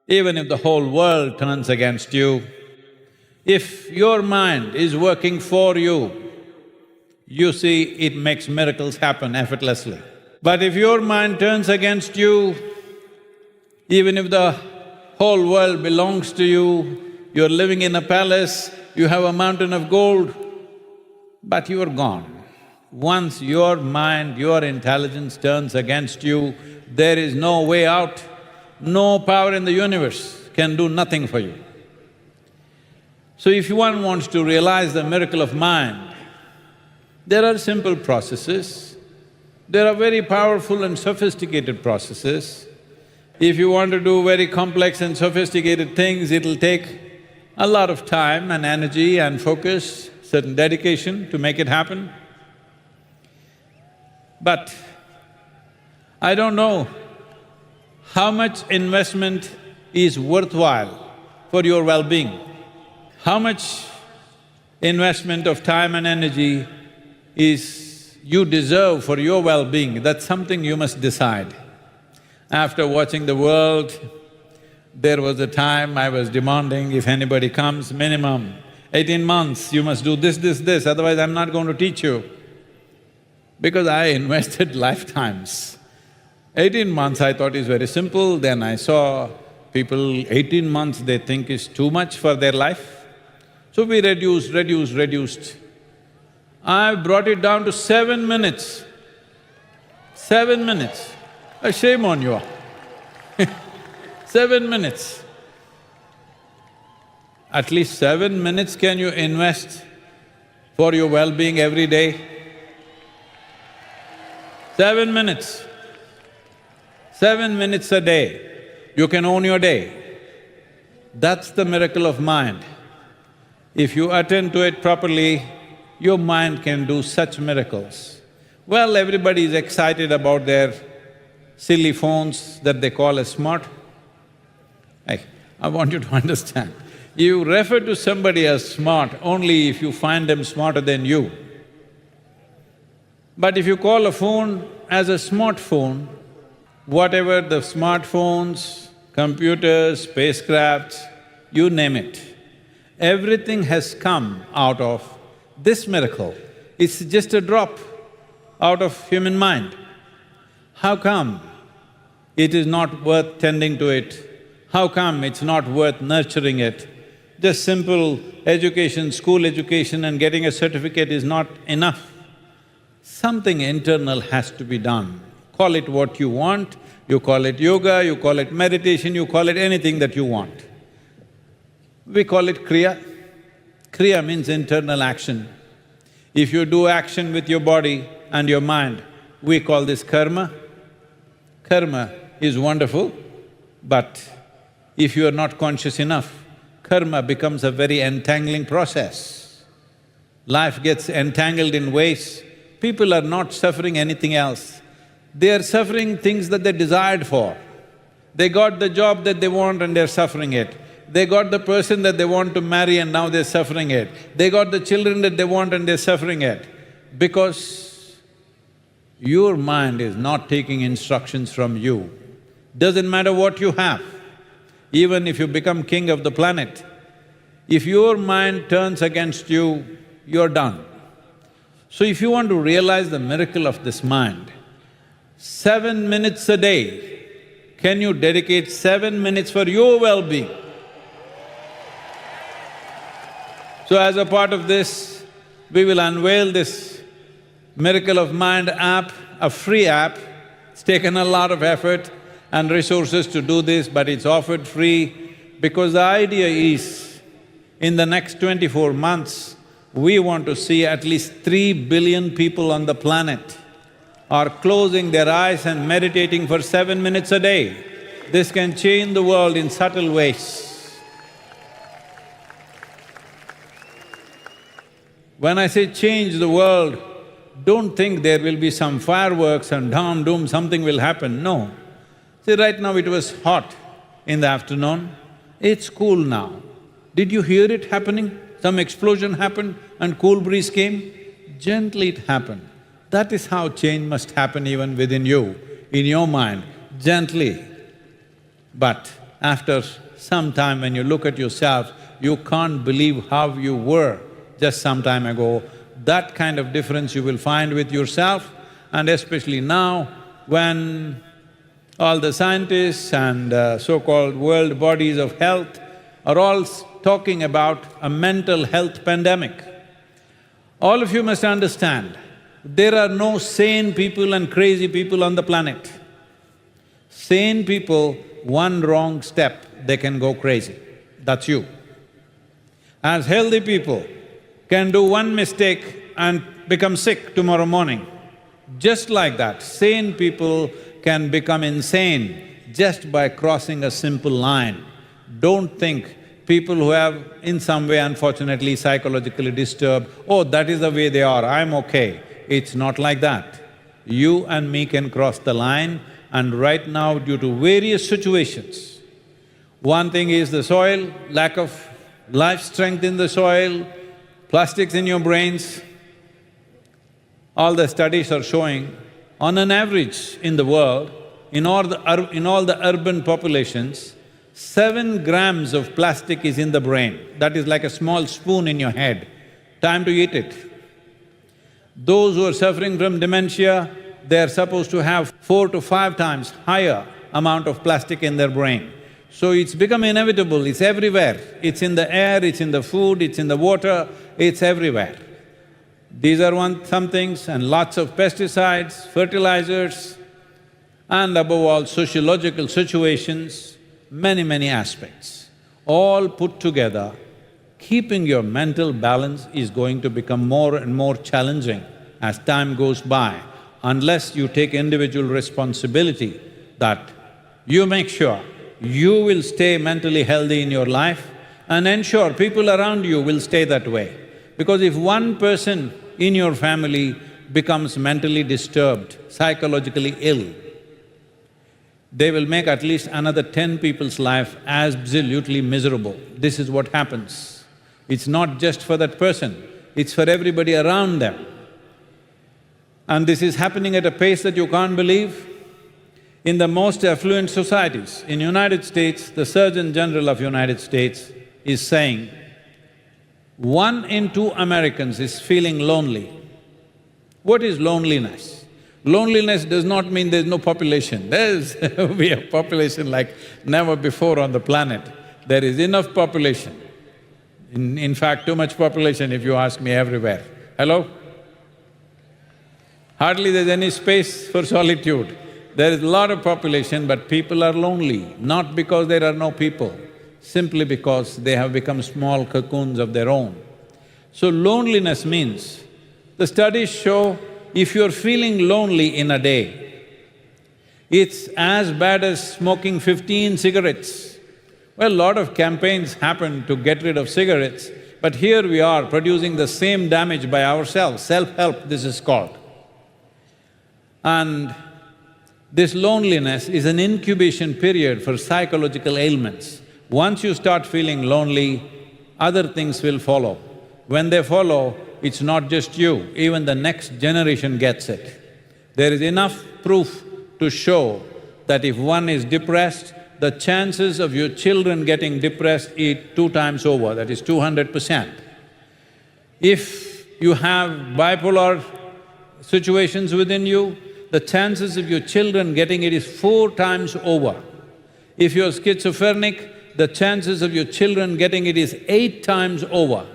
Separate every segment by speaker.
Speaker 1: even if the whole world turns against you, if your mind is working for you, you see it makes miracles happen effortlessly. But if your mind turns against you, even if the whole world belongs to you, you're living in a palace, you have a mountain of gold, but you are gone. Once your mind, your intelligence turns against you, there is no way out. No power in the universe can do nothing for you. So if one wants to realize the miracle of mind, there are simple processes, there are very powerful and sophisticated processes. If you want to do very complex and sophisticated things, it'll take a lot of time and energy and focus, certain dedication to make it happen. But I don't know how much investment is worthwhile for your well-being. How much investment of time and energy is you deserve for your well-being, that's something you must decide. After watching the world, there was a time I was demanding, if anybody comes, minimum 18 months, you must do this, otherwise I'm not going to teach you. Because I invested lifetimes. 18 months I thought is very simple, then I saw people 18 months they think is too much for their life. So we reduced. I brought it down to 7 minutes. 7 minutes. Shame on you. 7 minutes. At least 7 minutes can you invest for your well-being every day? 7 minutes. 7 minutes a day, you can own your day. That's the miracle of mind. If you attend to it properly, your mind can do such miracles. Well, everybody is excited about their silly phones that they call as smart. I want you to understand, you refer to somebody as smart only if you find them smarter than you. But if you call a phone as a smartphone, whatever the smartphones, computers, spacecrafts, you name it, everything has come out of this miracle. It's just a drop out of human mind. How come it is not worth tending to it? How come it's not worth nurturing it? Just simple education, school education and getting a certificate is not enough. Something internal has to be done. Call it what you want, you call it yoga, you call it meditation, you call it anything that you want. We call it kriya. Kriya means internal action. If you do action with your body and your mind, we call this karma. Karma is wonderful, but if you are not conscious enough, karma becomes a very entangling process. Life gets entangled in ways, people are not suffering anything else. They are suffering things that they desired for. They got the job that they want and they're suffering it. They got the person that they want to marry and now they're suffering it. They got the children that they want and they're suffering it. Because your mind is not taking instructions from you. Doesn't matter what you have, even if you become king of the planet, if your mind turns against you, you're done. So if you want to realize the miracle of this mind, 7 minutes a day, can you dedicate 7 minutes for your well-being? So as a part of this, we will unveil this Miracle of Mind app, a free app. It's taken a lot of effort and resources to do this, but it's offered free because the idea is, in the next 24 months, we want to see at least 3 billion people on the planet are closing their eyes and meditating for 7 minutes a day. This can change the world in subtle ways. When I say change the world, don't think there will be some fireworks and doom, something will happen, no. See, right now it was hot in the afternoon, it's cool now. Did you hear it happening? Some explosion happened and cool breeze came? Gently it happened. That is how change must happen even within you, in your mind, gently. But After some time when you look at yourself, you can't believe how you were just some time ago. That kind of difference you will find with yourself, and especially now when all the scientists and so-called world bodies of health are all talking about a mental health pandemic. All of you must understand, there are no sane people and crazy people on the planet. Sane people, one wrong step, they can go crazy. That's you. As healthy people can do one mistake and become sick tomorrow morning, just like that, sane people can become insane just by crossing a simple line. Don't think people who have in some way unfortunately psychologically disturbed, oh, that is the way they are, I'm okay. It's not like that. You and me can cross the line, and right now due to various situations, one thing is the soil, lack of life strength in the soil, plastics in your brains. All the studies are showing, on an average in the world, in all the urban populations, 7 grams of plastic is in the brain. That is like a small spoon in your head. Time to eat it. Those who are suffering from dementia, they are supposed to have 4 to 5 times higher amount of plastic in their brain. So it's become inevitable, it's everywhere. It's in the air, it's in the food, it's in the water, it's everywhere. These are some things, and lots of pesticides, fertilizers, and above all sociological situations, many aspects. All put together, keeping your mental balance is going to become more and more challenging as time goes by, unless you take individual responsibility that you make sure you will stay mentally healthy in your life and ensure people around you will stay that way. Because if one person in your family becomes mentally disturbed, psychologically ill, they will make at least another 10 people's life absolutely miserable. This is what happens. It's not just for that person, it's for everybody around them. And this is happening at a pace that you can't believe. In the most affluent societies, in United States, the Surgeon General of United States is saying, 1 in 2 Americans is feeling lonely. What is loneliness? Loneliness does not mean there's no population. We have population like never before on the planet. There is enough population. In fact, too much population if you ask me everywhere. Hello? Hardly there's any space for solitude. There is a lot of population, but people are lonely, not because there are no people, simply because they have become small cocoons of their own. So loneliness means, the studies show if you're feeling lonely in a day, it's as bad as smoking 15 cigarettes. Well, a lot of campaigns happen to get rid of cigarettes, but here we are producing the same damage by ourselves. Self-help, this is called. And this loneliness is an incubation period for psychological ailments. Once you start feeling lonely, other things will follow. When they follow, it's not just you, even the next generation gets it. There is enough proof to show that if one is depressed, the chances of your children getting depressed is 2 times over, that is 200%. If you have bipolar situations within you, the chances of your children getting it is 4 times over. If you're schizophrenic, the chances of your children getting it is 8 times over.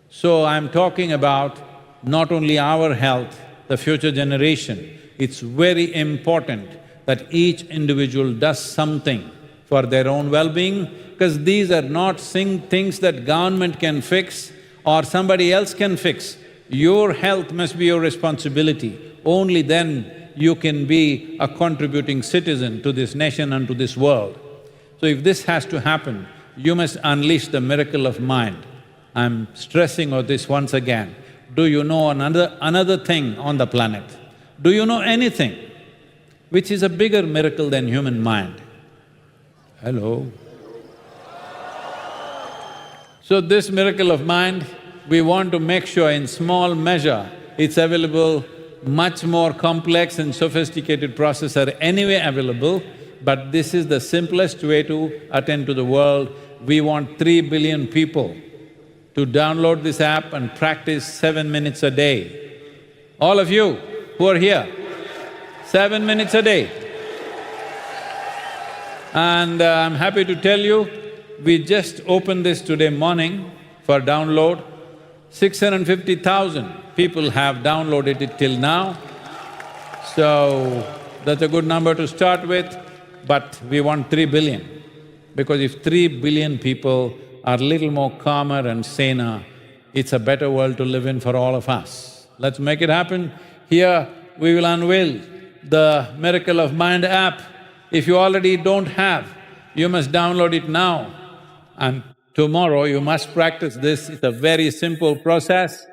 Speaker 1: So I'm talking about not only our health, the future generation. It's very important that each individual does something for their own well-being, because these are not things that government can fix or somebody else can fix. Your health must be your responsibility. Only then you can be a contributing citizen to this nation and to this world. So if this has to happen, you must unleash the miracle of mind. I'm stressing on this once again. Do you know another thing on the planet? Do you know anything which is a bigger miracle than human mind? Hello? So this miracle of mind, we want to make sure in small measure it's available. Much more complex and sophisticated processes are anyway available, but this is the simplest way to attend to the world. We want 3 billion people to download this app and practice 7 minutes a day. All of you who are here, 7 minutes a day. And I'm happy to tell you, we just opened this today morning for download. 650,000 people have downloaded it till now. So, that's a good number to start with, but we want 3 billion. Because if 3 billion people are little more calmer and saner, it's a better world to live in for all of us. Let's make it happen. Here, we will unveil the Miracle of Mind app. If you already don't have, you must download it now. And tomorrow you must practice this. It's a very simple process.